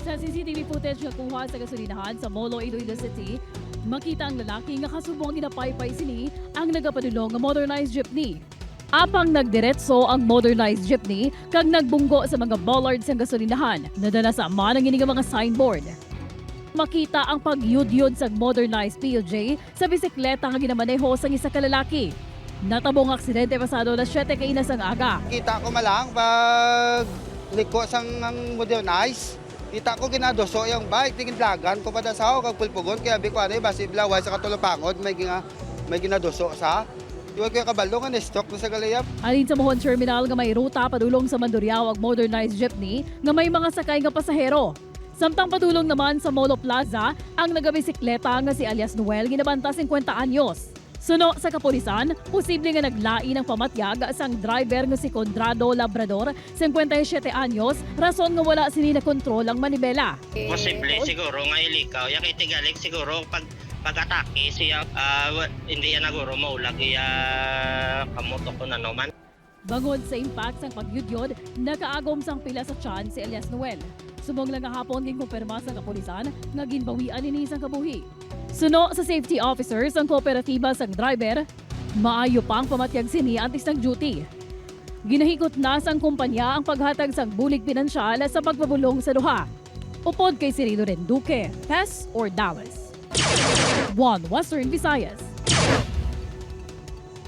Sa CCTV footage nga kuha sa gasolinahan sa Molo, Iloilo City, makita ang lalaki nga kasubong ginapaypay sini ang nagapadulong nga motorized jeepney. Apang nagdiretso ang motorized jeepney kag nagbunggo sa mga bollards ng gasolinahan. Nadala sa ama ng ining mga signboard. Makita ang pagyudyod sa modernized PLJ sa bisikleta nga ginamaneho sang isa ka lalaki. Natabong aksidente pasado alas 7 kainas ang aga. Kita ko malang pag liko sang modernized. Kita ko ginadoso yung bike, tingin lagan ko pa dasaw kag pulpugon kaya bi ko ano basi blaway sa katulapangod may ginadoso sa. Iwan ko yung kabalo nga stock na sa Galayap. Alin sa Mohon Terminal nga may ruta padulong sa Mandurriao ang modernized jeepney nga may mga sakay nga pasahero. Samtang padulong naman sa Molo Plaza ang nagabisikleta nga si alias Noel ginabanta 50 anyos. Suno sa kapulisan, posible nga naglain ng pamatyag sang driver nga si Condrado Labrador, 57 anyos, rason nga wala sini na kontrol ang manibela. Posible siguro nga ilikaw. Yung itigalik siguro pag-atake siya, hindi yan naguro maulag iya kamoto ko na naman. Bangod sa impact sang pagyudyod, nakaagom sang pila sa tiyan si alias Noel. Subong lang nga hapon ging kumpirma sa kapulisan nga ginbawian ini sang kabuhi. Suno sa safety officers ang kooperatiba sang driver, maayo pang pamatyag sini antes ng duty. Ginahikot na sang kumpanya ang paghatag sang bulig pinansyal sa pagpabulong sa duha. Upod kay Cirilo Renduque, Tess or Dallas. One Western Visayas.